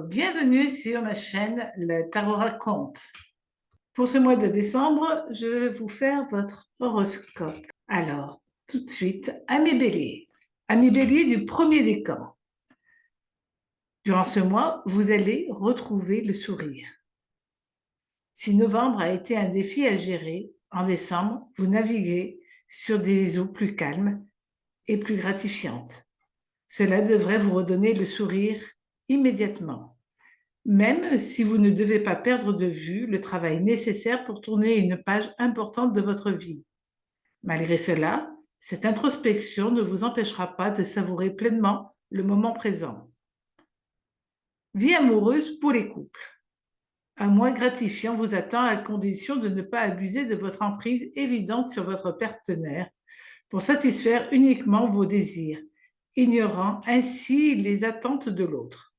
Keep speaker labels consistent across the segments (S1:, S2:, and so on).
S1: bienvenue sur ma chaîne Le Tarot Raconte. Pour ce mois de décembre, je vais vous faire votre horoscope. Alors, tout de suite, amis béliers. Amis béliers du premier décan. Durant ce mois, vous allez retrouver le sourire. Si novembre a été un défi à gérer, en décembre, vous naviguez sur des eaux plus calmes et plus gratifiantes. Cela devrait vous redonner le sourire immédiatement, même si vous ne devez pas perdre de vue le travail nécessaire pour tourner une page importante de votre vie. Malgré cela, cette introspection ne vous empêchera pas de savourer pleinement le moment présent. Vie amoureuse pour les couples. Un mois gratifiant vous attend à condition de ne pas abuser de votre emprise évidente sur votre partenaire pour satisfaire uniquement vos désirs, ignorant ainsi les attentes de l'autre.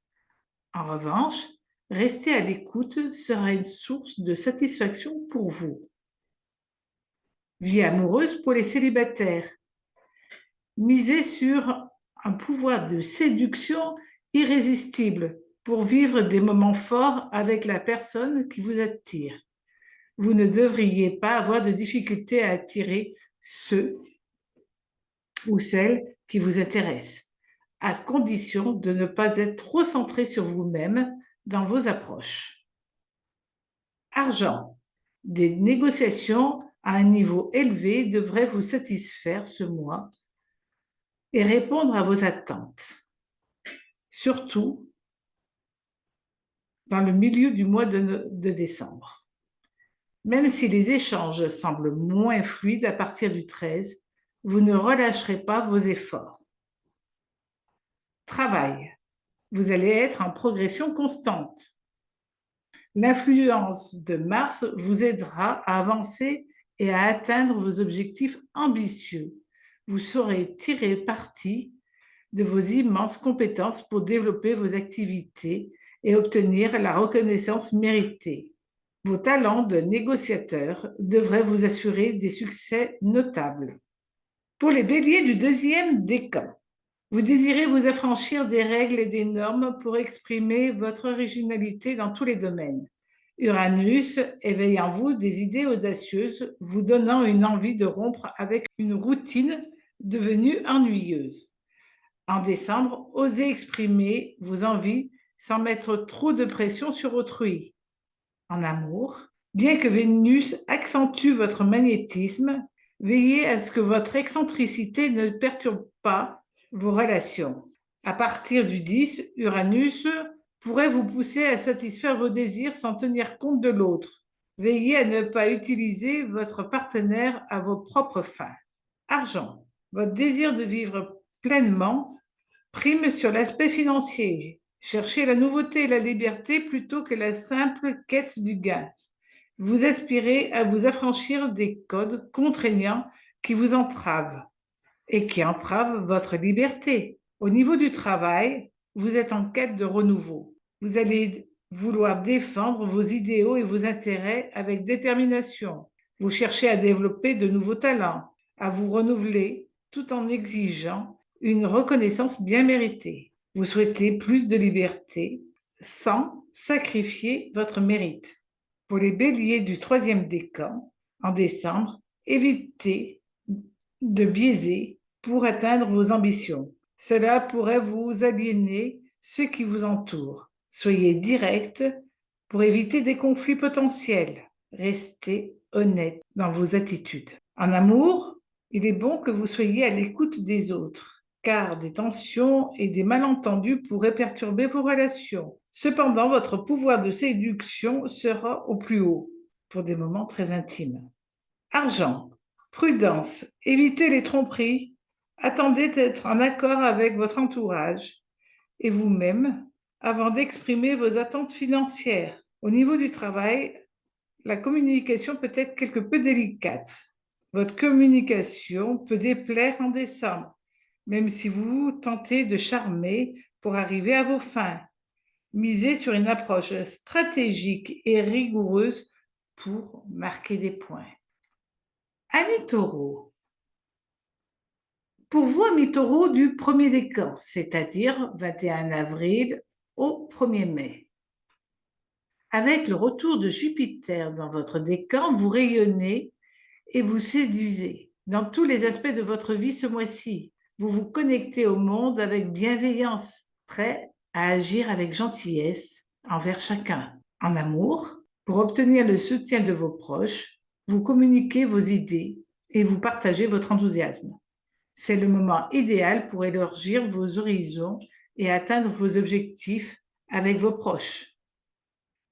S1: En revanche, rester à l'écoute sera une source de satisfaction pour vous. Vie amoureuse pour les célibataires. Misez sur un pouvoir de séduction irrésistible pour vivre des moments forts avec la personne qui vous attire. Vous ne devriez pas avoir de difficulté à attirer ceux ou celles qui vous intéressent, à condition de ne pas être trop centré sur vous-même dans vos approches. Argent. Des négociations à un niveau élevé devraient vous satisfaire ce mois et répondre à vos attentes. Surtout dans le milieu du mois de décembre. Même si les échanges semblent moins fluides à partir du 13, vous ne relâcherez pas vos efforts. Travail. Vous allez être en progression constante. L'influence de Mars vous aidera à avancer et à atteindre vos objectifs ambitieux. Vous saurez tirer parti de vos immenses compétences pour développer vos activités et obtenir la reconnaissance méritée. Vos talents de négociateur devraient vous assurer des succès notables. Pour les béliers du deuxième décan, vous désirez vous affranchir des règles et des normes pour exprimer votre originalité dans tous les domaines. Uranus éveille en vous des idées audacieuses, vous donnant une envie de rompre avec une routine devenue ennuyeuse. En décembre, osez exprimer vos envies sans mettre trop de pression sur autrui. En amour, bien que Vénus accentue votre magnétisme, veillez à ce que votre excentricité ne perturbe pas vos relations. À partir du 10, Uranus pourrait vous pousser à satisfaire vos désirs sans tenir compte de l'autre. Veillez à ne pas utiliser votre partenaire à vos propres fins. Argent. Votre désir de vivre pleinement prime sur l'aspect financier. Cherchez la nouveauté et la liberté plutôt que la simple quête du gain. Vous aspirez à vous affranchir des codes contraignants qui vous entravent et qui entravent votre liberté. Au niveau du travail, vous êtes en quête de renouveau. Vous allez vouloir défendre vos idéaux et vos intérêts avec détermination. Vous cherchez à développer de nouveaux talents, à vous renouveler tout en exigeant une reconnaissance bien méritée. Vous souhaitez plus de liberté sans sacrifier votre mérite. Pour les béliers du troisième décan, en décembre, évitez de biaiser pour atteindre vos ambitions. Cela pourrait vous aliéner ceux qui vous entourent. Soyez direct pour éviter des conflits potentiels. Restez honnête dans vos attitudes. En amour, il est bon que vous soyez à l'écoute des autres, car des tensions et des malentendus pourraient perturber vos relations. Cependant, votre pouvoir de séduction sera au plus haut pour des moments très intimes. Argent. Prudence. Évitez les tromperies. Attendez d'être en accord avec votre entourage et vous-même avant d'exprimer vos attentes financières. Au niveau du travail, la communication peut être quelque peu délicate. Votre communication peut déplaire en décembre, même si vous tentez de charmer pour arriver à vos fins. Misez sur une approche stratégique et rigoureuse pour marquer des points. Amis taureaux. Pour vous, amis taureaux du premier décan, c'est-à-dire 21 avril au 1er mai. Avec le retour de Jupiter dans votre décan, vous rayonnez et vous séduisez dans tous les aspects de votre vie ce mois-ci. Vous vous connectez au monde avec bienveillance, prêt à agir avec gentillesse envers chacun. En amour, pour obtenir le soutien de vos proches, vous communiquez vos idées et vous partagez votre enthousiasme. C'est le moment idéal pour élargir vos horizons et atteindre vos objectifs avec vos proches.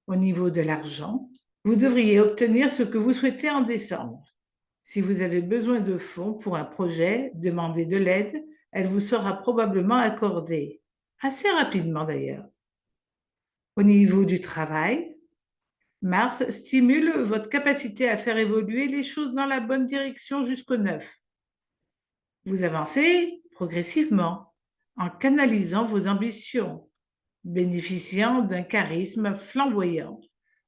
S1: Au niveau de l'argent, vous devriez obtenir ce que vous souhaitez en décembre. Si vous avez besoin de fonds pour un projet, demandez de l'aide, elle vous sera probablement accordée, assez rapidement d'ailleurs. Au niveau du travail, Mars stimule votre capacité à faire évoluer les choses dans la bonne direction jusqu'au 9. Vous avancez progressivement en canalisant vos ambitions, bénéficiant d'un charisme flamboyant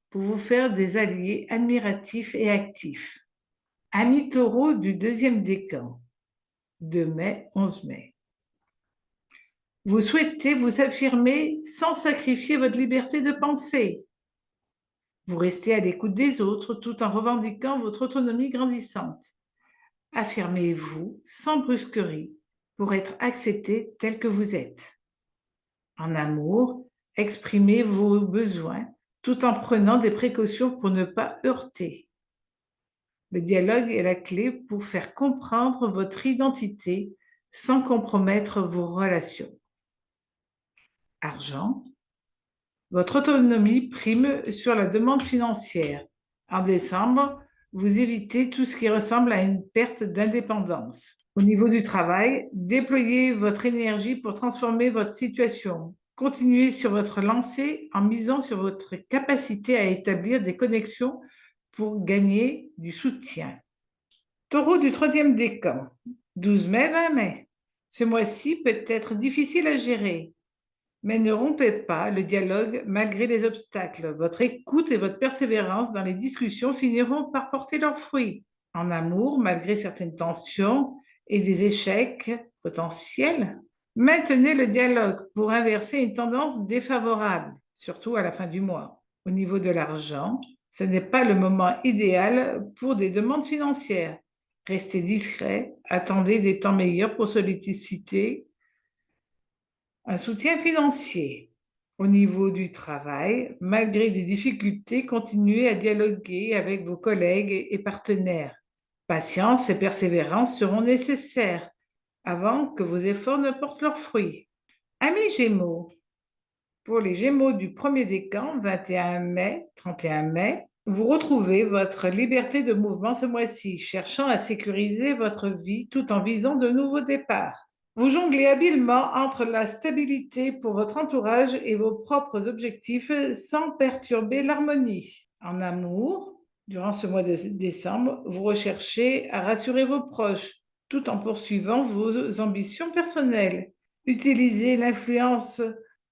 S1: pour vous faire des alliés admiratifs et actifs. Amis taureaux du 2e décan, de mai, 11 mai. Vous souhaitez vous affirmer sans sacrifier votre liberté de penser. Vous restez à l'écoute des autres tout en revendiquant votre autonomie grandissante. Affirmez-vous sans brusquerie pour être accepté tel que vous êtes. En amour, exprimez vos besoins tout en prenant des précautions pour ne pas heurter. Le dialogue est la clé pour faire comprendre votre identité sans compromettre vos relations. Argent. Votre autonomie prime sur la demande financière. En décembre, vous évitez tout ce qui ressemble à une perte d'indépendance. Au niveau du travail, déployez votre énergie pour transformer votre situation. Continuez sur votre lancée en misant sur votre capacité à établir des connexions pour gagner du soutien. Taureau du 3e décan, 12 mai, 20 mai. Ce mois-ci peut être difficile à gérer, mais ne rompez pas le dialogue malgré les obstacles. Votre écoute et votre persévérance dans les discussions finiront par porter leurs fruits. En amour, malgré certaines tensions et des échecs potentiels, maintenez le dialogue pour inverser une tendance défavorable, surtout à la fin du mois. Au niveau de l'argent, ce n'est pas le moment idéal pour des demandes financières. Restez discret, attendez des temps meilleurs pour solliciter un soutien financier. Au niveau du travail, malgré des difficultés, continuez à dialoguer avec vos collègues et partenaires. Patience et persévérance seront nécessaires avant que vos efforts ne portent leurs fruits. Amis Gémeaux, pour les Gémeaux du 1er décan, 21 mai, 31 mai, vous retrouvez votre liberté de mouvement ce mois-ci, cherchant à sécuriser votre vie tout en visant de nouveaux départs. Vous jonglez habilement entre la stabilité pour votre entourage et vos propres objectifs sans perturber l'harmonie. En amour, durant ce mois de décembre, vous recherchez à rassurer vos proches tout en poursuivant vos ambitions personnelles. Utilisez l'influence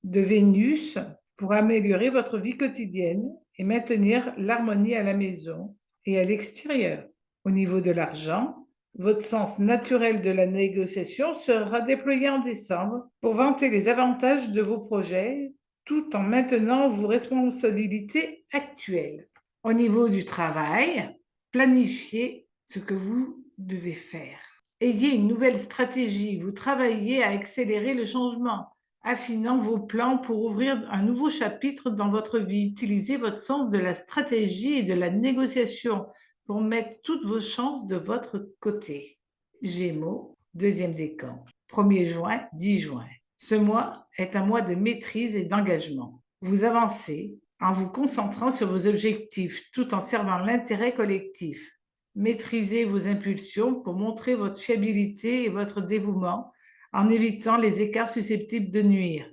S1: de Vénus pour améliorer votre vie quotidienne et maintenir l'harmonie à la maison et à l'extérieur. Au niveau de l'argent, votre sens naturel de la négociation sera déployé en décembre pour vanter les avantages de vos projets tout en maintenant vos responsabilités actuelles. Au niveau du travail, planifiez ce que vous devez faire. Ayez une nouvelle stratégie, vous travaillez à accélérer le changement, affinant vos plans pour ouvrir un nouveau chapitre dans votre vie. Utilisez votre sens de la stratégie et de la négociation pour mettre toutes vos chances de votre côté. Gémeaux, 2e décan, 1er juin, 10 juin. Ce mois est un mois de maîtrise et d'engagement. Vous avancez en vous concentrant sur vos objectifs tout en servant l'intérêt collectif. Maîtrisez vos impulsions pour montrer votre fiabilité et votre dévouement en évitant les écarts susceptibles de nuire.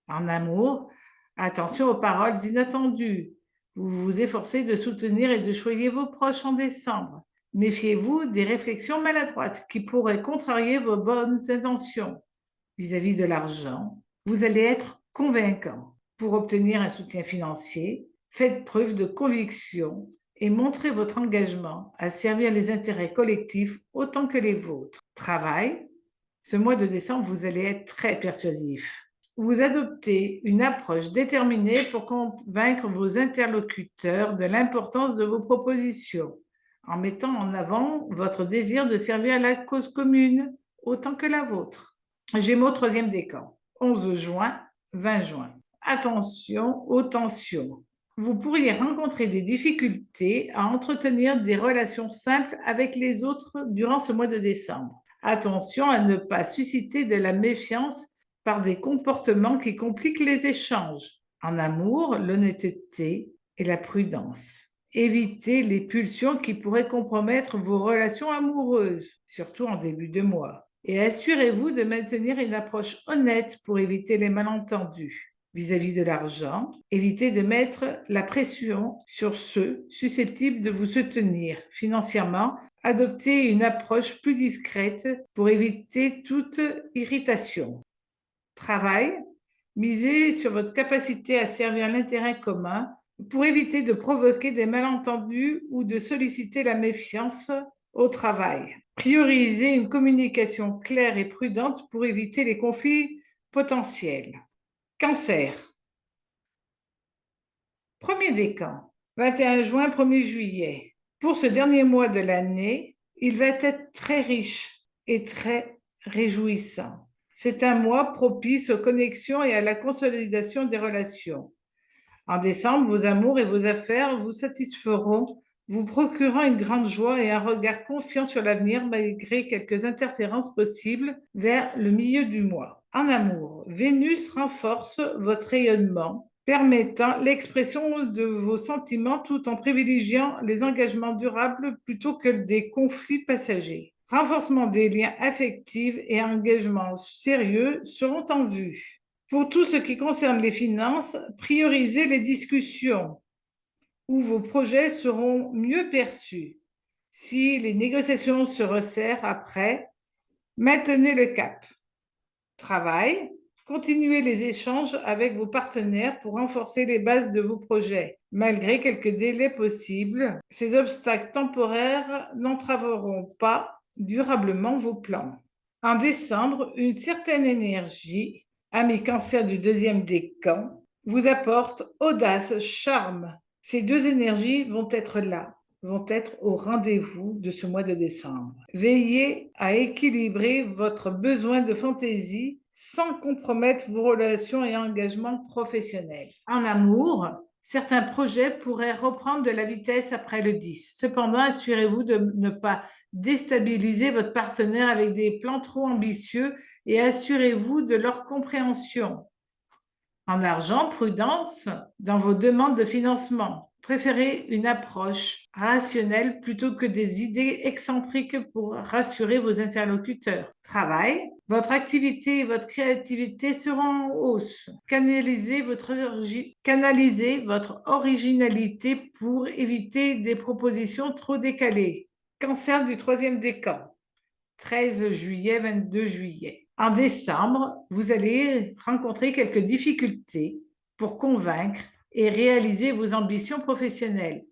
S1: En amour, attention aux paroles inattendues. Vous vous efforcez de soutenir et de choyer vos proches en décembre. Méfiez-vous des réflexions maladroites qui pourraient contrarier vos bonnes intentions. Vis-à-vis de l'argent, vous allez être convaincant. Pour obtenir un soutien financier, faites preuve de conviction et montrez votre engagement à servir les intérêts collectifs autant que les vôtres. Travail, ce mois de décembre, vous allez être très persuasif. Vous adoptez une approche déterminée pour convaincre vos interlocuteurs de l'importance de vos propositions, en mettant en avant votre désir de servir la cause commune autant que la vôtre. Gémeaux, troisième décan, 11 juin, 20 juin. Attention aux tensions. Vous pourriez rencontrer des difficultés à entretenir des relations simples avec les autres durant ce mois de décembre. Attention à ne pas susciter de la méfiance par des comportements qui compliquent les échanges. En amour, l'honnêteté et la prudence. Évitez les pulsions qui pourraient compromettre vos relations amoureuses, surtout en début de mois. Et assurez-vous de maintenir une approche honnête pour éviter les malentendus. Vis-à-vis de l'argent, évitez de mettre la pression sur ceux susceptibles de vous soutenir financièrement. Adoptez une approche plus discrète pour éviter toute irritation. Travail, misez sur votre capacité à servir l'intérêt commun pour éviter de provoquer des malentendus ou de solliciter la méfiance au travail. Priorisez une communication claire et prudente pour éviter les conflits potentiels. Cancer. Premier décan, 21 juin, 1er juillet. Pour ce dernier mois de l'année, il va être très riche et très réjouissant. C'est un mois propice aux connexions et à la consolidation des relations. En décembre, vos amours et vos affaires vous satisferont, vous procurant une grande joie et un regard confiant sur l'avenir malgré quelques interférences possibles vers le milieu du mois. En amour, Vénus renforce votre rayonnement, permettant l'expression de vos sentiments tout en privilégiant les engagements durables plutôt que des conflits passagers. Renforcement des liens affectifs et engagements sérieux seront en vue. Pour tout ce qui concerne les finances, priorisez les discussions où vos projets seront mieux perçus. Si les négociations se resserrent après, maintenez le cap. Travail, continuez les échanges avec vos partenaires pour renforcer les bases de vos projets. Malgré quelques délais possibles, ces obstacles temporaires n'entraveront pas durablement vos plans. En décembre, une certaine énergie, ami Cancer du deuxième décan, vous apporte audace, charme. Ces deux énergies vont être là, vont être au rendez-vous de ce mois de décembre. Veillez à équilibrer votre besoin de fantaisie sans compromettre vos relations et engagements professionnels. En amour, certains projets pourraient reprendre de la vitesse après le 10. Cependant, assurez-vous de ne pas déstabiliser votre partenaire avec des plans trop ambitieux et assurez-vous de leur compréhension. En argent, prudence dans vos demandes de financement. Préférez une approche rationnelle plutôt que des idées excentriques pour rassurer vos interlocuteurs. Travail, votre activité et votre créativité seront en hausse. Canalisez votre originalité pour éviter des propositions trop décalées. Cancer du troisième décan, 13 juillet, 22 juillet. En décembre, vous allez rencontrer quelques difficultés pour convaincre et réaliser vos ambitions professionnelles.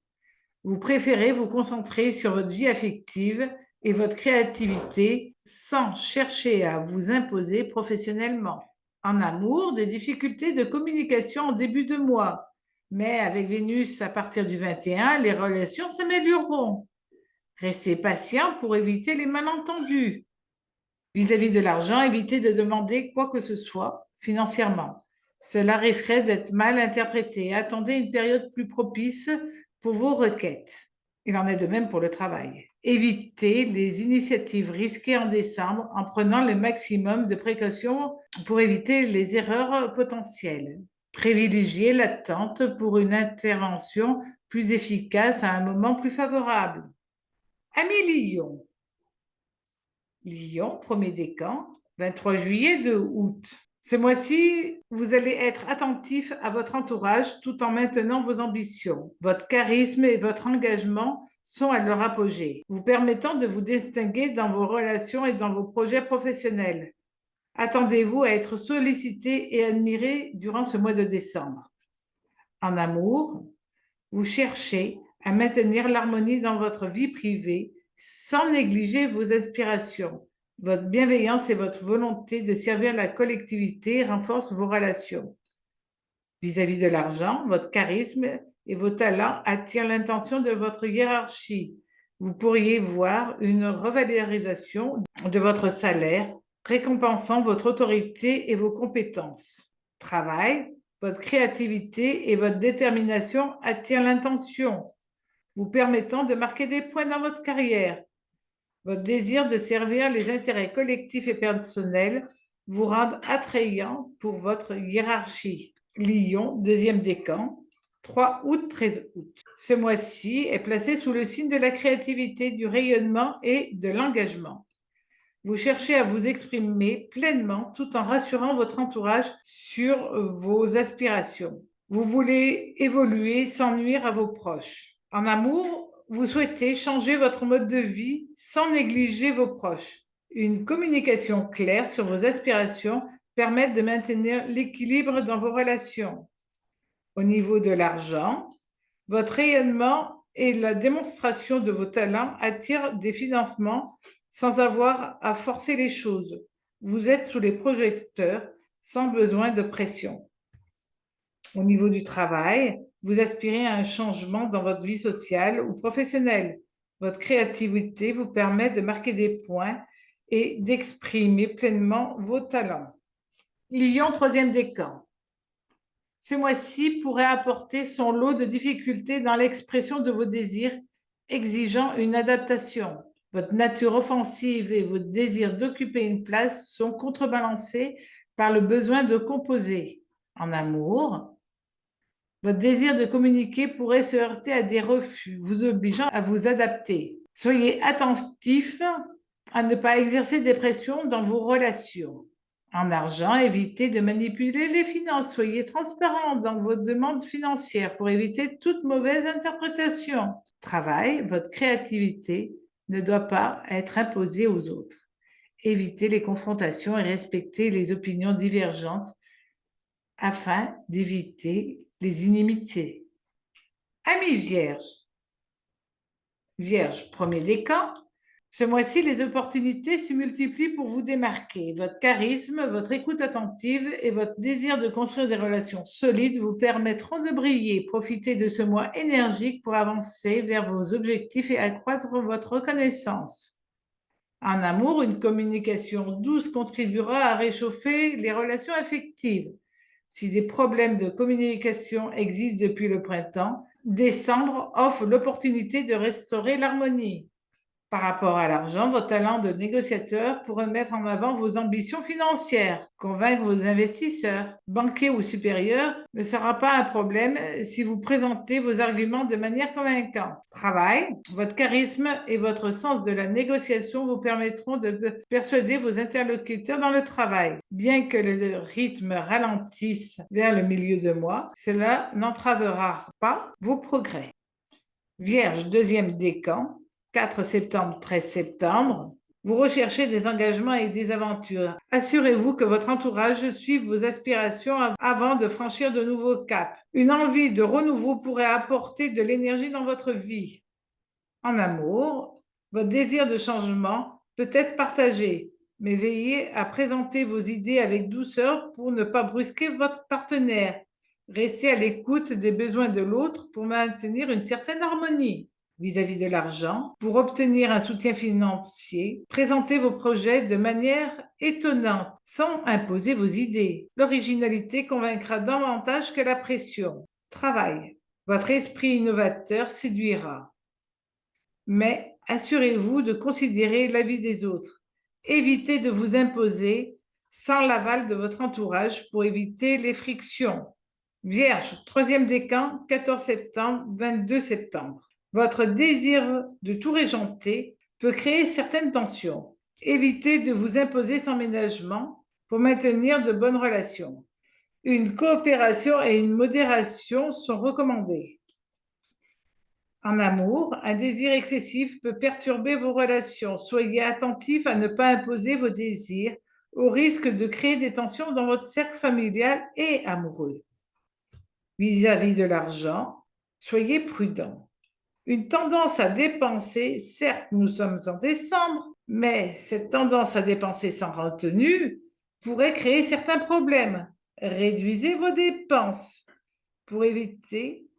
S1: Vous préférez vous concentrer sur votre vie affective et votre créativité sans chercher à vous imposer professionnellement. En amour, des difficultés de communication en début de mois. Mais avec Vénus à partir du 21, les relations s'amélioreront. Restez patient pour éviter les malentendus. Vis-à-vis de l'argent, évitez de demander quoi que ce soit financièrement. Cela risquerait d'être mal interprété. Attendez une période plus propice pour vos requêtes. Il en est de même pour le travail. Évitez les initiatives risquées en décembre en prenant le maximum de précautions pour éviter les erreurs potentielles. Privilégiez l'attente pour une intervention plus efficace à un moment plus favorable. Amis Lion. Lion, premier décan, 23 juillet, 2 août. Ce mois-ci, vous allez être attentif à votre entourage tout en maintenant vos ambitions. Votre charisme et votre engagement sont à leur apogée, vous permettant de vous distinguer dans vos relations et dans vos projets professionnels. Attendez-vous à être sollicité et admiré durant ce mois de décembre. En amour, vous cherchez à maintenir l'harmonie dans votre vie privée sans négliger vos aspirations. Votre bienveillance et votre volonté de servir la collectivité renforcent vos relations. Vis-à-vis de l'argent, votre charisme et vos talents attirent l'intention de votre hiérarchie. Vous pourriez voir une revalorisation de votre salaire, récompensant votre autorité et vos compétences. Travail, votre créativité et votre détermination attirent l'intention, vous permettant de marquer des points dans votre carrière. Votre désir de servir les intérêts collectifs et personnels vous rend attrayant pour votre hiérarchie. Lion, deuxième décan, 3 août, 13 août. Ce mois-ci est placé sous le signe de la créativité, du rayonnement et de l'engagement. Vous cherchez à vous exprimer pleinement tout en rassurant votre entourage sur vos aspirations. Vous voulez évoluer sans nuire à vos proches. En amour, vous souhaitez changer votre mode de vie sans négliger vos proches. Une communication claire sur vos aspirations permet de maintenir l'équilibre dans vos relations. Au niveau de l'argent, votre rayonnement et la démonstration de vos talents attirent des financements sans avoir à forcer les choses. Vous êtes sous les projecteurs sans besoin de pression. Au niveau du travail, vous aspirez à un changement dans votre vie sociale ou professionnelle. Votre créativité vous permet de marquer des points et d'exprimer pleinement vos talents. Lion, troisième décan. Ce mois-ci pourrait apporter son lot de difficultés dans l'expression de vos désirs, exigeant une adaptation. Votre nature offensive et votre désir d'occuper une place sont contrebalancés par le besoin de composer. En amour, votre désir de communiquer pourrait se heurter à des refus, vous obligeant à vous adapter. Soyez attentif à ne pas exercer des pressions dans vos relations. En argent, évitez de manipuler les finances. Soyez transparent dans vos demandes financières pour éviter toute mauvaise interprétation. Travail, votre créativité ne doit pas être imposée aux autres. Évitez les confrontations et respectez les opinions divergentes afin d'éviter les inimitiés. Amis vierges. Vierge, premier décan. Ce mois-ci, les opportunités se multiplient pour vous démarquer. Votre charisme, votre écoute attentive et votre désir de construire des relations solides vous permettront de briller. Profitez de ce mois énergique pour avancer vers vos objectifs et accroître votre reconnaissance. En amour, une communication douce contribuera à réchauffer les relations affectives. Si des problèmes de communication existent depuis le printemps, décembre offre l'opportunité de restaurer l'harmonie. Par rapport à l'argent, votre talent de négociateur pourrait mettre en avant vos ambitions financières, convaincre vos investisseurs. Banquiers ou supérieurs ne sera pas un problème si vous présentez vos arguments de manière convaincante. Travail, votre charisme et votre sens de la négociation vous permettront de persuader vos interlocuteurs dans le travail. Bien que le rythme ralentisse vers le milieu de mois, cela n'entravera pas vos progrès. Vierge, deuxième décan. 4 septembre, 13 septembre, vous recherchez des engagements et des aventures. Assurez-vous que votre entourage suive vos aspirations avant de franchir de nouveaux caps. Une envie de renouveau pourrait apporter de l'énergie dans votre vie. En amour, votre désir de changement peut être partagé, mais veillez à présenter vos idées avec douceur pour ne pas brusquer votre partenaire. Restez à l'écoute des besoins de l'autre pour maintenir une certaine harmonie. Vis-à-vis de l'argent, pour obtenir un soutien financier, présentez vos projets de manière étonnante, sans imposer vos idées. L'originalité convaincra davantage que la pression. Travail. Votre esprit innovateur séduira. Mais assurez-vous de considérer l'avis des autres. Évitez de vous imposer sans l'aval de votre entourage pour éviter les frictions. Vierge, troisième décan, 14 septembre, 22 septembre. Votre désir de tout régenter peut créer certaines tensions. Évitez de vous imposer sans ménagement pour maintenir de bonnes relations. Une coopération et une modération sont recommandées. En amour, un désir excessif peut perturber vos relations. Soyez attentif à ne pas imposer vos désirs au risque de créer des tensions dans votre cercle familial et amoureux. Vis-à-vis de l'argent, soyez prudent. Une tendance à dépenser, certes nous sommes en décembre, Mais cette tendance à dépenser sans retenue pourrait créer certains problèmes. Réduisez vos dépenses pour éviter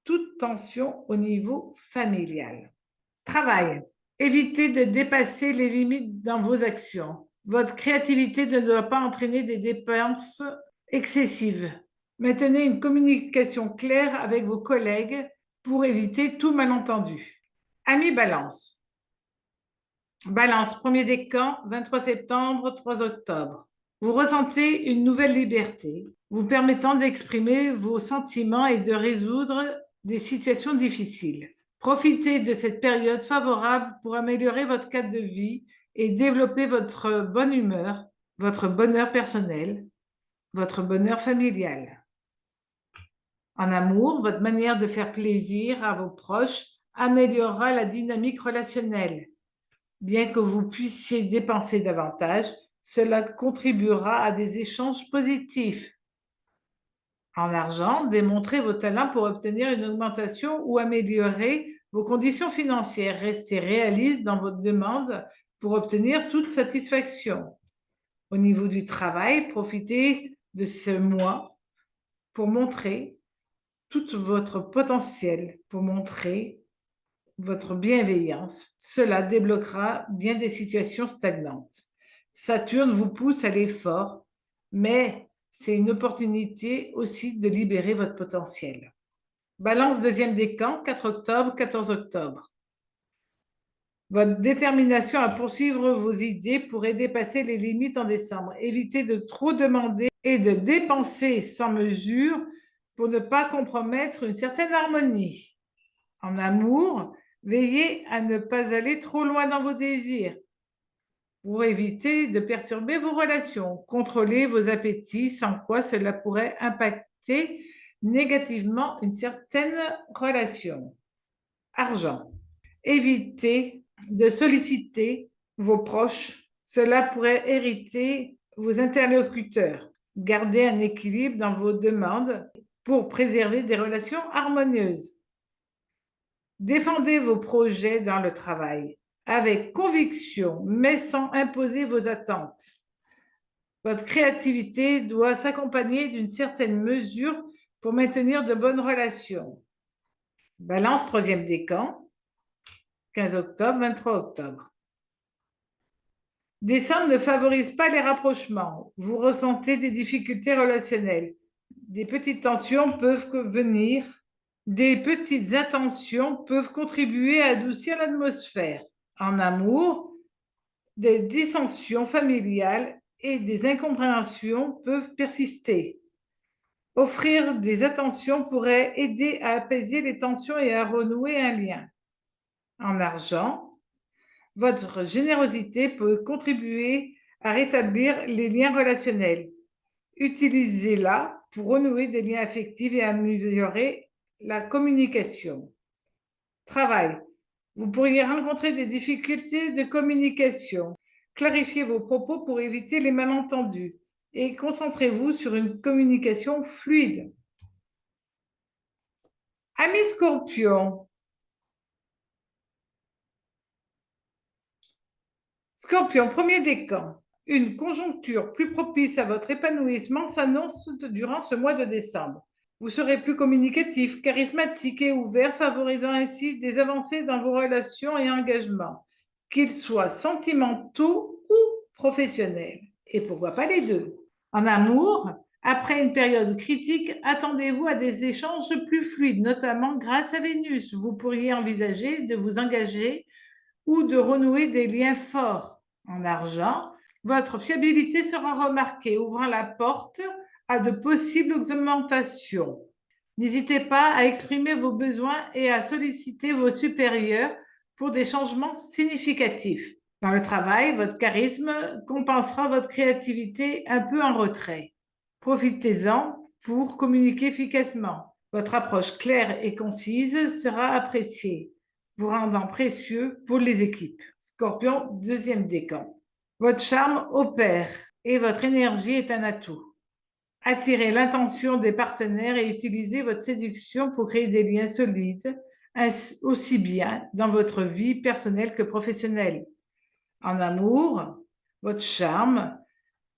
S1: toute tension au niveau familial. Travail. Évitez de dépasser les limites dans vos actions. Votre créativité ne doit pas entraîner des dépenses excessives. Maintenez une communication claire avec vos collègues pour éviter tout malentendu. Amis Balance. Balance, premier décan, 23 septembre, 3 octobre. Vous ressentez une nouvelle liberté, vous permettant d'exprimer vos sentiments et de résoudre des situations difficiles. Profitez de cette période favorable pour améliorer votre cadre de vie et développer votre bonne humeur, votre bonheur personnel, votre bonheur familial. En amour, votre manière de faire plaisir à vos proches améliorera la dynamique relationnelle. Bien que vous puissiez dépenser davantage, cela contribuera à des échanges positifs. En argent, démontrez vos talents pour obtenir une augmentation ou améliorer vos conditions financières. Restez réaliste dans votre demande pour obtenir toute satisfaction. Au niveau du travail, profitez de ce mois pour montrer tout votre potentiel, pour montrer votre bienveillance. Cela débloquera bien des situations stagnantes. Saturne vous pousse à l'effort, mais c'est une opportunité aussi de libérer votre potentiel. Balance deuxième décan, 4 octobre, 14 octobre. Votre détermination à poursuivre vos idées pourrait dépasser les limites en décembre. Évitez de trop demander et de dépenser sans mesure pour ne pas compromettre une certaine harmonie. En amour, veillez à ne pas aller trop loin dans vos désirs pour éviter de perturber vos relations. Contrôlez vos appétits, sans quoi cela pourrait impacter négativement une certaine relation. Argent. Évitez de solliciter vos proches. Cela pourrait irriter vos interlocuteurs. Gardez un équilibre dans vos demandes pour préserver des relations harmonieuses. Défendez vos projets dans le travail avec conviction, mais sans imposer vos attentes. Votre créativité doit s'accompagner d'une certaine mesure pour maintenir de bonnes relations. Balance, troisième décan, 15 octobre, 23 octobre. Décembre ne favorise pas les rapprochements. Vous ressentez des difficultés relationnelles. Des petites tensions peuvent venir. Des petites intentions peuvent contribuer à adoucir l'atmosphère. En amour, des dissensions familiales et des incompréhensions peuvent persister. Offrir des attentions pourrait aider à apaiser les tensions et à renouer un lien. En argent, votre générosité peut contribuer à rétablir les liens relationnels. Utilisez-la pour renouer des liens affectifs et améliorer la communication. Travail. Vous pourriez rencontrer des difficultés de communication. Clarifiez vos propos pour éviter les malentendus et concentrez-vous sur une communication fluide. Amis Scorpion. Scorpion, premier décan. Une conjoncture plus propice à votre épanouissement s'annonce durant ce mois de décembre. Vous serez plus communicatif, charismatique et ouvert, favorisant ainsi des avancées dans vos relations et engagements, qu'ils soient sentimentaux ou professionnels. Et pourquoi pas les deux? En amour, après une période critique, attendez-vous à des échanges plus fluides, notamment grâce à Vénus. Vous pourriez envisager de vous engager ou de renouer des liens forts. En argent, votre fiabilité sera remarquée, ouvrant la porte à de possibles augmentations. N'hésitez pas à exprimer vos besoins et à solliciter vos supérieurs pour des changements significatifs. Dans le travail, votre charisme compensera votre créativité un peu en retrait. Profitez-en pour communiquer efficacement. Votre approche claire et concise sera appréciée, vous rendant précieux pour les équipes. Scorpion, deuxième décan. Votre charme opère et votre énergie est un atout. Attirez l'attention des partenaires et utilisez votre séduction pour créer des liens solides, aussi bien dans votre vie personnelle que professionnelle. En amour, votre charme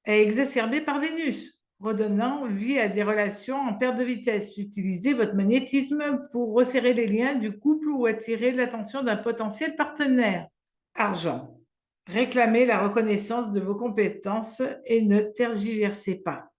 S1: est exacerbé par Vénus, redonnant vie à des relations en perte de vitesse. Utilisez votre magnétisme pour resserrer les liens du couple ou attirer l'attention d'un potentiel partenaire. Argent. Réclamez la reconnaissance de vos compétences et ne tergiversez pas.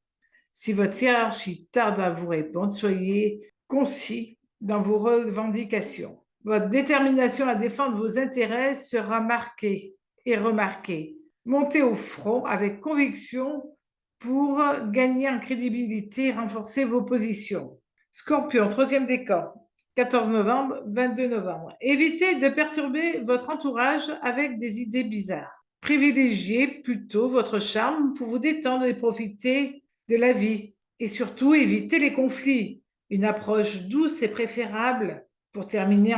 S1: Si votre hiérarchie tarde à vous répondre, soyez concis dans vos revendications. Votre détermination à défendre vos intérêts sera marquée et remarquée. Montez au front avec conviction pour gagner en crédibilité et renforcer vos positions. Scorpion, troisième décan, 14 novembre, 22 novembre. Évitez de perturber votre entourage avec des idées bizarres. Privilégiez plutôt votre charme pour vous détendre et profiter de la vie. Et surtout, évitez les conflits. Une approche douce est préférable pour terminer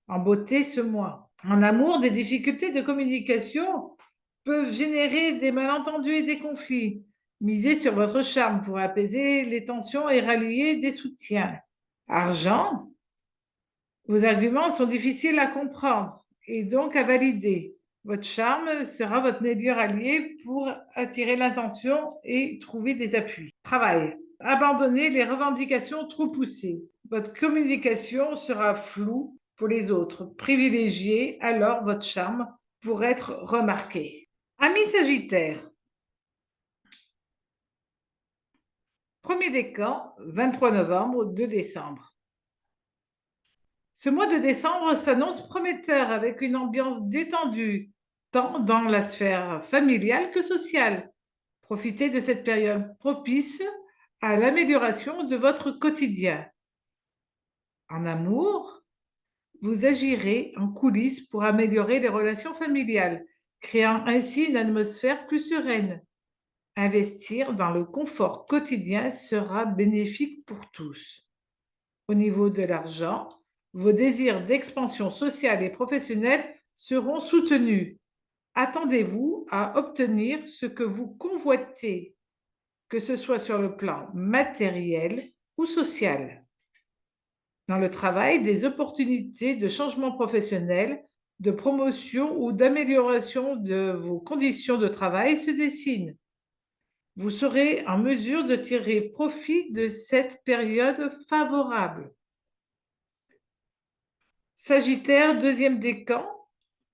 S1: en beauté ce mois. En amour, des difficultés de communication peuvent générer des malentendus et des conflits. Misez sur votre charme pour apaiser les tensions et rallier des soutiens. Argent, vos arguments sont difficiles à comprendre et donc à valider. Votre charme sera votre meilleur allié pour attirer l'attention et trouver des appuis. Travail. Abandonnez les revendications trop poussées. Votre communication sera floue pour les autres. Privilégiez alors votre charme pour être remarqué. Amis Sagittaire. Premier décan, 23 novembre, 2 décembre. Ce mois de décembre s'annonce prometteur avec une ambiance détendue, tant dans la sphère familiale que sociale. Profitez de cette période propice à l'amélioration de votre quotidien. En amour, vous agirez en coulisses pour améliorer les relations familiales, créant ainsi une atmosphère plus sereine. Investir dans le confort quotidien sera bénéfique pour tous. Au niveau de l'argent, vos désirs d'expansion sociale et professionnelle seront soutenus. Attendez-vous à obtenir ce que vous convoitez, que ce soit sur le plan matériel ou social. Dans le travail, des opportunités de changement professionnel, de promotion ou d'amélioration de vos conditions de travail se dessinent. Vous serez en mesure de tirer profit de cette période favorable. Sagittaire, deuxième décan,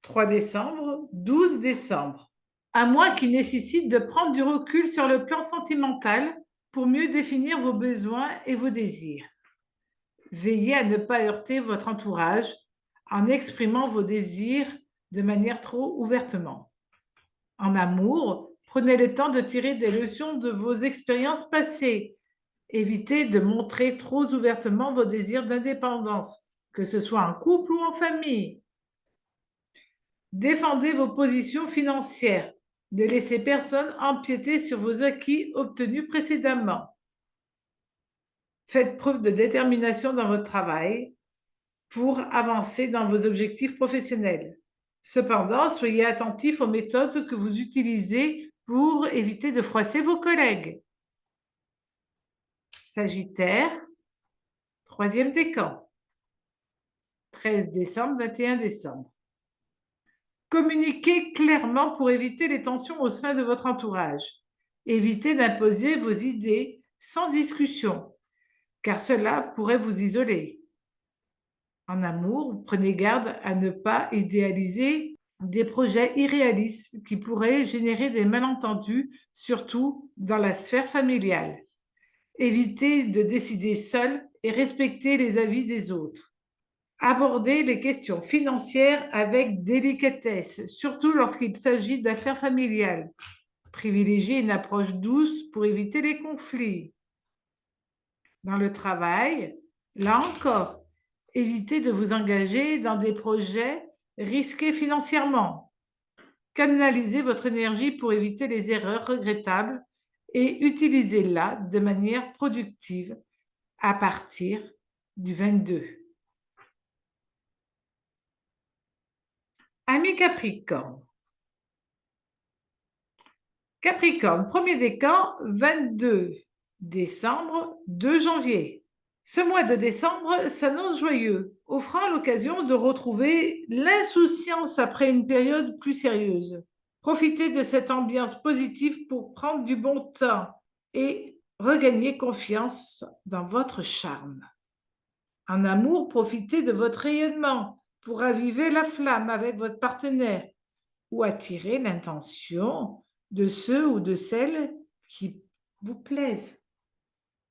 S1: 3 décembre, 12 décembre. Un mois qui nécessite de prendre du recul sur le plan sentimental pour mieux définir vos besoins et vos désirs. Veillez à ne pas heurter votre entourage en exprimant vos désirs de manière trop ouvertement. En amour, prenez le temps de tirer des leçons de vos expériences passées. Évitez de montrer trop ouvertement vos désirs d'indépendance, que ce soit en couple ou en famille. Défendez vos positions financières. Ne laissez personne empiéter sur vos acquis obtenus précédemment. Faites preuve de détermination dans votre travail pour avancer dans vos objectifs professionnels. Cependant, soyez attentifs aux méthodes que vous utilisez pour éviter de froisser vos collègues. Sagittaire, troisième décan, 13 décembre, 21 décembre. Communiquez clairement pour éviter les tensions au sein de votre entourage. Évitez d'imposer vos idées sans discussion, car cela pourrait vous isoler. En amour, prenez garde à ne pas idéaliser des projets irréalistes qui pourraient générer des malentendus, surtout dans la sphère familiale. Évitez de décider seul et respectez les avis des autres. Abordez les questions financières avec délicatesse, surtout lorsqu'il s'agit d'affaires familiales. Privilégiez une approche douce pour éviter les conflits. Dans le travail, là encore, évitez de vous engager dans des projets risqués financièrement. Canalisez votre énergie pour éviter les erreurs regrettables et utilisez-la de manière productive à partir du 22. Amis Capricorne. Capricorne, premier décan, 22 décembre, 2 janvier. Ce mois de décembre s'annonce joyeux. offrant l'occasion de retrouver l'insouciance après une période plus sérieuse. Profitez de cette ambiance positive pour prendre du bon temps et regagner confiance dans votre charme. En amour, profitez de votre rayonnement pour raviver la flamme avec votre partenaire ou attirer l'intention de ceux ou de celles qui vous plaisent.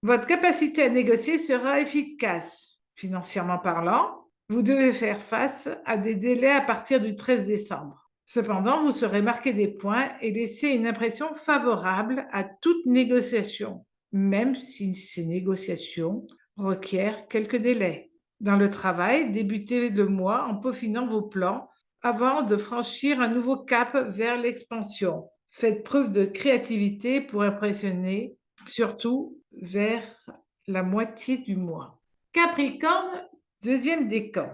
S1: Votre capacité à négocier sera efficace. Financièrement parlant, vous devez faire face à des délais à partir du 13 décembre. Cependant, vous serez marqué des points et laisser une impression favorable à toute négociation, même si ces négociations requièrent quelques délais. Dans le travail, débutez le mois en peaufinant vos plans avant de franchir un nouveau cap vers l'expansion. Faites preuve de créativité pour impressionner, surtout vers la moitié du mois. Capricorne, deuxième décan.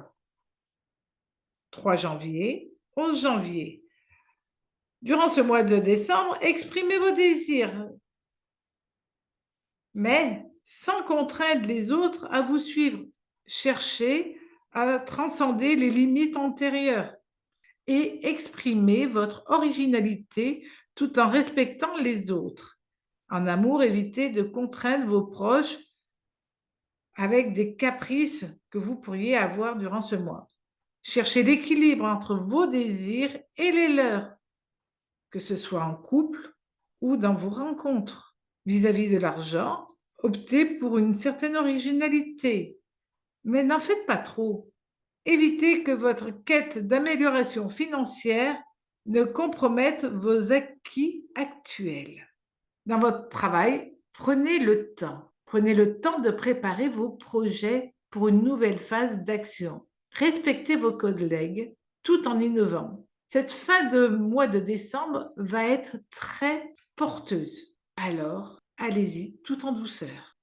S1: 3 janvier, 11 janvier. Durant ce mois de décembre, exprimez vos désirs, mais sans contraindre les autres à vous suivre. Cherchez à transcender les limites antérieures et exprimez votre originalité tout en respectant les autres. En amour, évitez de contraindre vos proches avec des caprices que vous pourriez avoir durant ce mois. Cherchez l'équilibre entre vos désirs et les leurs, que ce soit en couple ou dans vos rencontres. Vis-à-vis de l'argent, optez pour une certaine originalité, mais n'en faites pas trop. Évitez que votre quête d'amélioration financière ne compromette vos acquis actuels. Dans votre travail, prenez le temps. Prenez le temps de préparer vos projets pour une nouvelle phase d'action. Respectez vos collègues tout en innovant. Cette fin de mois de décembre va être très porteuse. Alors, allez-y tout en douceur.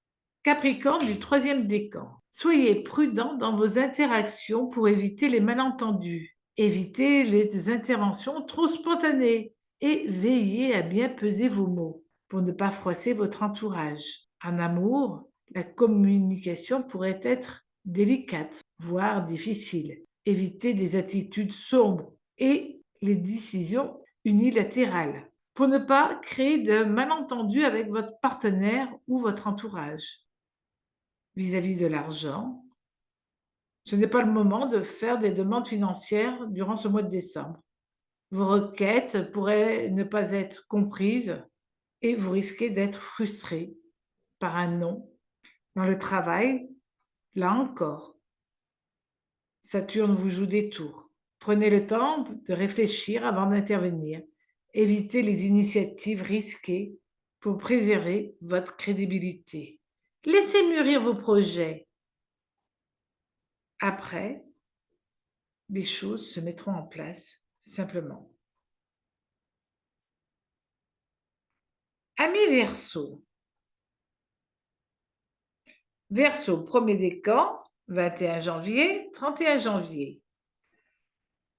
S1: Capricorne du troisième décan. Soyez prudent dans vos interactions pour éviter les malentendus. Évitez les interventions trop spontanées et veillez à bien peser vos mots pour ne pas froisser votre entourage. En amour, la communication pourrait être délicate, voire difficile. Évitez des attitudes sombres et les décisions unilatérales pour ne pas créer de malentendus avec votre partenaire ou votre entourage. Vis-à-vis de l'argent, ce n'est pas le moment de faire des demandes financières durant ce mois de décembre. Vos requêtes pourraient ne pas être comprises et vous risquez d'être frustré par un non. Dans le travail, là encore, Saturne vous joue des tours. Prenez le temps de réfléchir avant d'intervenir. Évitez les initiatives risquées pour préserver votre crédibilité. Laissez mûrir vos projets. Après, les choses se mettront en place simplement. Amis Verseau. Verseau, premier décan, 21 janvier, 31 janvier.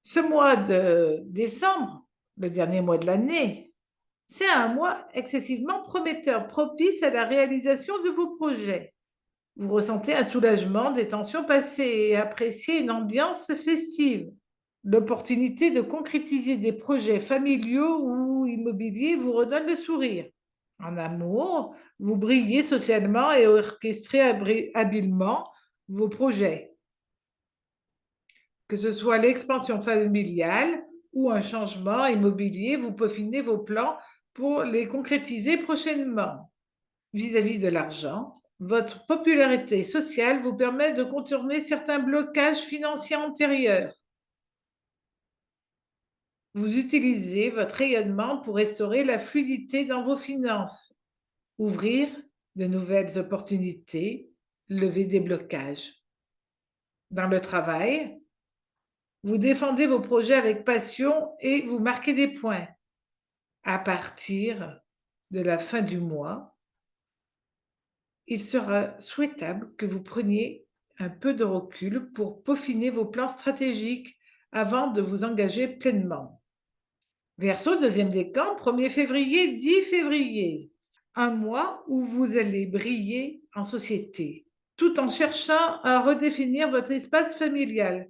S1: Ce mois de décembre, le dernier mois de l'année, c'est un mois excessivement prometteur, propice à la réalisation de vos projets. Vous ressentez un soulagement des tensions passées et appréciez une ambiance festive. L'opportunité de concrétiser des projets familiaux ou immobiliers vous redonne le sourire. En amour, vous brillez socialement et orchestrez habilement vos projets. Que ce soit l'expansion familiale ou un changement immobilier, vous peaufinez vos plans pour les concrétiser prochainement. Vis-à-vis de l'argent, votre popularité sociale vous permet de contourner certains blocages financiers antérieurs. Vous utilisez votre rayonnement pour restaurer la fluidité dans vos finances, ouvrir de nouvelles opportunités, lever des blocages. Dans le travail, vous défendez vos projets avec passion et vous marquez des points. À partir de la fin du mois, il sera souhaitable que vous preniez un peu de recul pour peaufiner vos plans stratégiques avant de vous engager pleinement. Verseau, deuxième décan, 1er février, 10 février. Un mois où vous allez briller en société. tout en cherchant à redéfinir votre espace familial.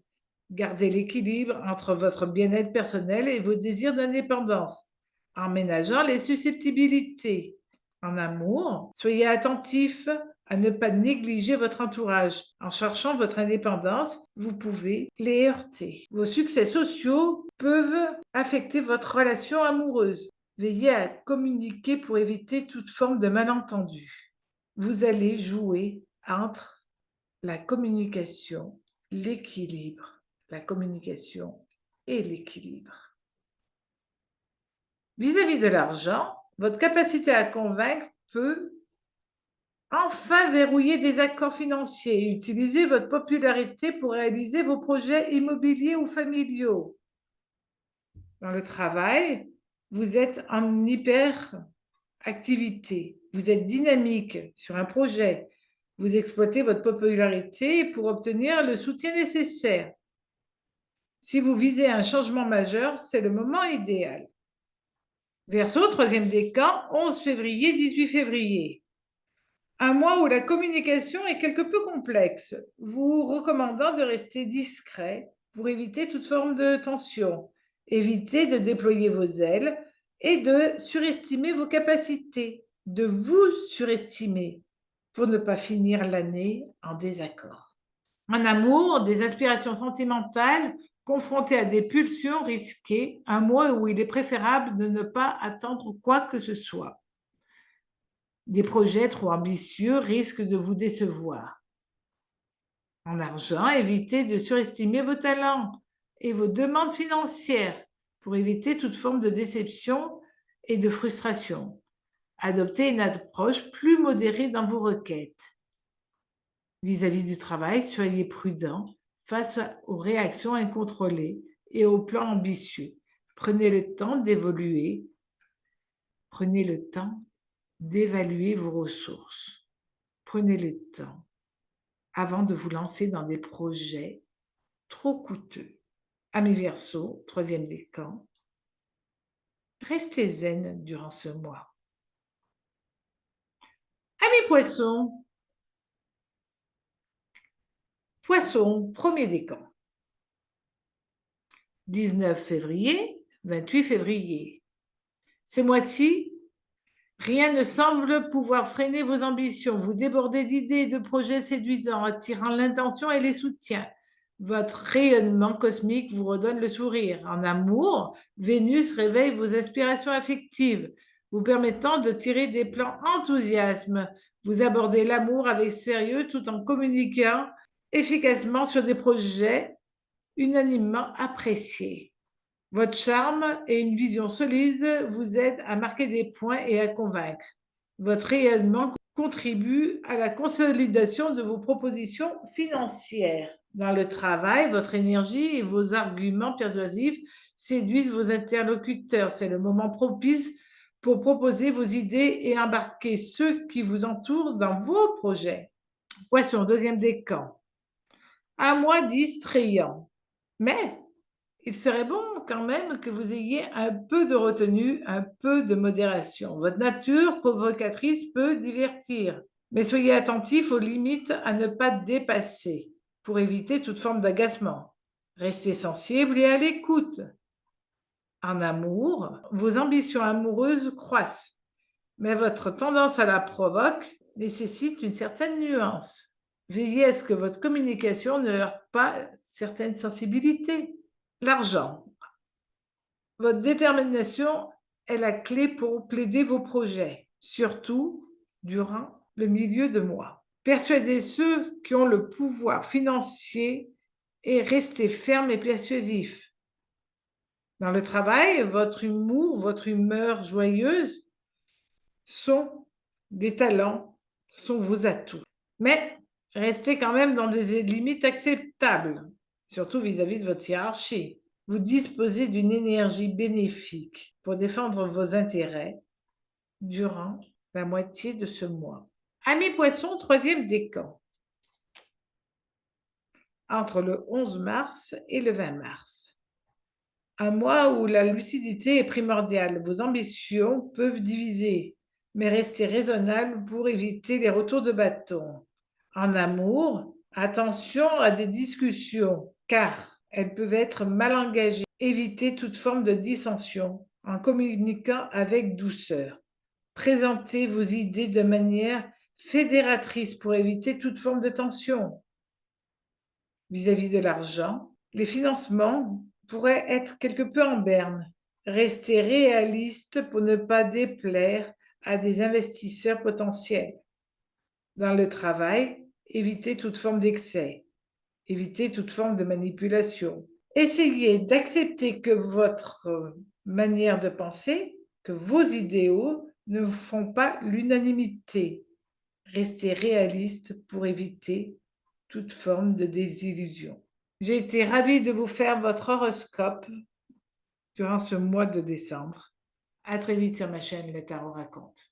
S1: Gardez l'équilibre entre votre bien-être personnel et vos désirs d'indépendance, en ménageant les susceptibilités. En amour, soyez attentif à ne pas négliger votre entourage. En cherchant votre indépendance, vous pouvez les heurter. Vos succès sociaux peuvent affecter votre relation amoureuse. Veillez à communiquer pour éviter toute forme de malentendu. Vous allez jouer entre la communication, l'équilibre, la communication et l'équilibre. Vis-à-vis de l'argent, votre capacité à convaincre peut enfin verrouiller des accords financiers. Utilisez votre popularité pour réaliser vos projets immobiliers ou familiaux. Dans le travail, vous êtes en hyperactivité. Vous êtes dynamique sur un projet. Vous exploitez votre popularité pour obtenir le soutien nécessaire. Si vous visez un changement majeur, c'est le moment idéal. Verseau, troisième décan, 11 février, 18 février. Un mois où la communication est quelque peu complexe, vous recommandant de rester discret pour éviter toute forme de tension. Évitez de déployer vos ailes et de surestimer vos capacités, de vous surestimer pour ne pas finir l'année en désaccord. En amour, des aspirations sentimentales confrontées à des pulsions risquées, un mois où il est préférable de ne pas attendre quoi que ce soit. Des projets trop ambitieux risquent de vous décevoir. En argent, évitez de surestimer vos talents et vos demandes financières pour éviter toute forme de déception et de frustration. Adoptez une approche plus modérée dans vos requêtes. Vis-à-vis du travail, soyez prudent face aux réactions incontrôlées et aux plans ambitieux. Prenez le temps d'évoluer. Prenez le temps d'évaluer vos ressources. Prenez le temps avant de vous lancer dans des projets trop coûteux. Amis Verseaux, troisième décan, restez zen durant ce mois. Amis Poissons, Poissons, premier décan, 19 février, 28 février. Ce mois-ci, rien ne semble pouvoir freiner vos ambitions. Vous débordez d'idées et de projets séduisants, attirant l'intention et les soutiens. Votre rayonnement cosmique vous redonne le sourire. En amour, Vénus réveille vos aspirations affectives, vous permettant de tirer des plans enthousiasme. Vous abordez l'amour avec sérieux tout en communiquant efficacement sur des projets unanimement appréciés. Votre charme et une vision solide vous aident à marquer des points et à convaincre. Votre rayonnement contribue à la consolidation de vos propositions financières. Dans le travail, votre énergie et vos arguments persuasifs séduisent vos interlocuteurs. C'est le moment propice pour proposer vos idées et embarquer ceux qui vous entourent dans vos projets. Poisson, deuxième décan. Un mois distrayant. Mais il serait bon quand même que vous ayez un peu de retenue, un peu de modération. Votre nature provocatrice peut divertir, mais soyez attentif aux limites à ne pas dépasser pour éviter toute forme d'agacement. Restez sensible et à l'écoute. En amour, vos ambitions amoureuses croissent, mais votre tendance à la provoque nécessite une certaine nuance. Veillez à ce que votre communication ne heurte pas certaines sensibilités. L'argent. Votre détermination est la clé pour plaider vos projets, surtout durant le milieu de mois. Persuadez ceux qui ont le pouvoir financier et restez ferme et persuasif. Dans le travail, votre humour, votre humeur joyeuse sont des talents, sont vos atouts. Mais restez quand même dans des limites acceptables, surtout vis-à-vis de votre hiérarchie. Vous disposez d'une énergie bénéfique pour défendre vos intérêts durant la moitié de ce mois. Amis Poissons, troisième décan, entre le 11 mars et le 20 mars. Un mois où la lucidité est primordiale. Vos ambitions peuvent diviser, mais restez raisonnable pour éviter les retours de bâton. En amour, attention à des discussions, car elles peuvent être mal engagées. Évitez toute forme de dissension en communiquant avec douceur. Présentez vos idées de manière fédératrice pour éviter toute forme de tension. Vis-à-vis de l'argent, les financements pourraient être quelque peu en berne. Restez réaliste pour ne pas déplaire à des investisseurs potentiels. Dans le travail, évitez toute forme d'excès. Évitez toute forme de manipulation. Essayez d'accepter que votre manière de penser, que vos idéaux ne font pas l'unanimité. Restez réaliste pour éviter toute forme de désillusion. J'ai été ravie de vous faire votre horoscope durant ce mois de décembre. À très vite sur ma chaîne Le Tarot raconte.